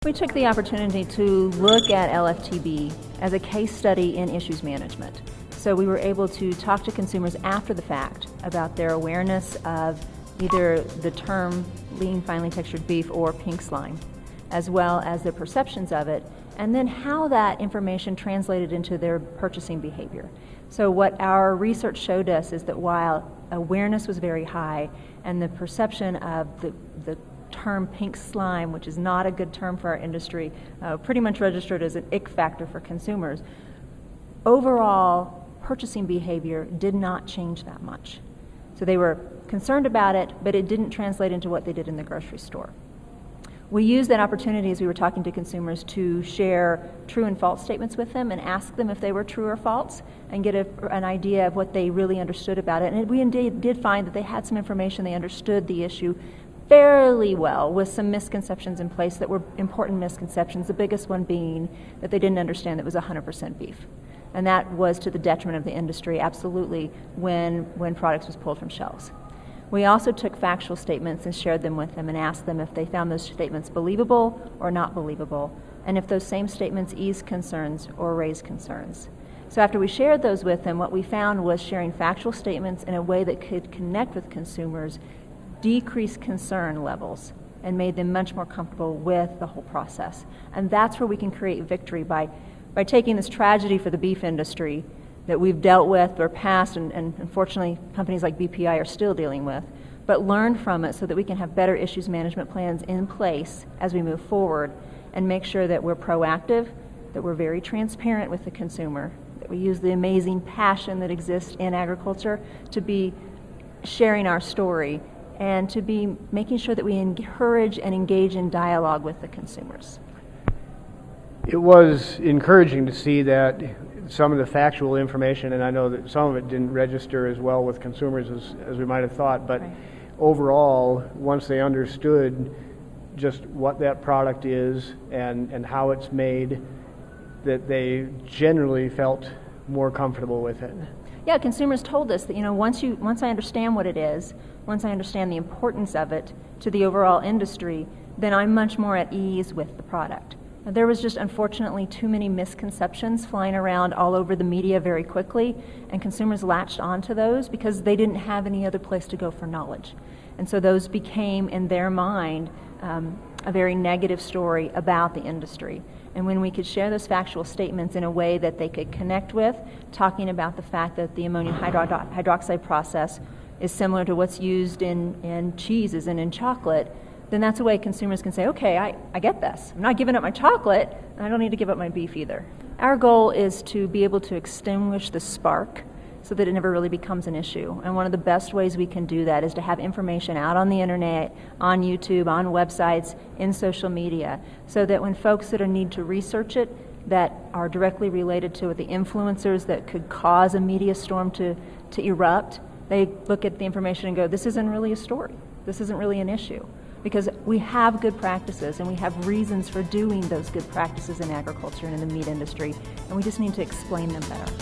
We took the opportunity to look at LFTB as a case study in issues management. So we were able to talk to consumers after the fact about their awareness of either the term lean, finely textured beef or pink slime, as well as their perceptions of it, and then how that information translated into their purchasing behavior. So what our research showed us is that while awareness was very high and the perception of the term pink slime, which is not a good term for our industry, pretty much registered as an ick factor for consumers, overall purchasing behavior did not change that much. So they were concerned about it, but it didn't translate into what they did in the grocery store. We used that opportunity as we were talking to consumers to share true and false statements with them and ask them if they were true or false and get an idea of what they really understood about it. And we indeed did find that they had some information, they understood the issue fairly well, with some misconceptions in place that were important misconceptions, the biggest one being that they didn't understand that it was 100% beef. And that was to the detriment of the industry, absolutely, when products was pulled from shelves. We also took factual statements and shared them with them and asked them if they found those statements believable or not believable, and if those same statements eased concerns or raised concerns. So after we shared those with them, what we found was sharing factual statements in a way that could connect with consumers decreased concern levels and made them much more comfortable with the whole process. And that's where we can create victory by taking this tragedy for the beef industry that we've dealt with or passed, and unfortunately companies like BPI are still dealing with, but learn from it so that we can have better issues management plans in place as we move forward and make sure that we're proactive, that we're very transparent with the consumer, that we use the amazing passion that exists in agriculture to be sharing our story and to be making sure that we encourage and engage in dialogue with the consumers. It was encouraging to see that some of the factual information, and I know that some of it didn't register as well with consumers as we might have thought, but right. Overall, once they understood just what that product is and how it's made, that they generally felt more comfortable with it. Yeah, consumers told us that, once I understand what it is, once I understand the importance of it to the overall industry, then I'm much more at ease with the product. There was just unfortunately too many misconceptions flying around all over the media very quickly, and consumers latched onto those because they didn't have any other place to go for knowledge. And so those became, in their mind, a very negative story about the industry. And when we could share those factual statements in a way that they could connect with, talking about the fact that the ammonium hydroxide process is similar to what's used in cheeses and in chocolate, then that's a way consumers can say, okay, I get this. I'm not giving up my chocolate, and I don't need to give up my beef either. Our goal is to be able to extinguish the spark so that it never really becomes an issue. And one of the best ways we can do that is to have information out on the internet, on YouTube, on websites, in social media, so that when folks that need to research it, that are directly related to it, the influencers that could cause a media storm to erupt, they look at the information and go, this isn't really a story. This isn't really an issue. Because we have good practices and we have reasons for doing those good practices in agriculture and in the meat industry, and we just need to explain them better.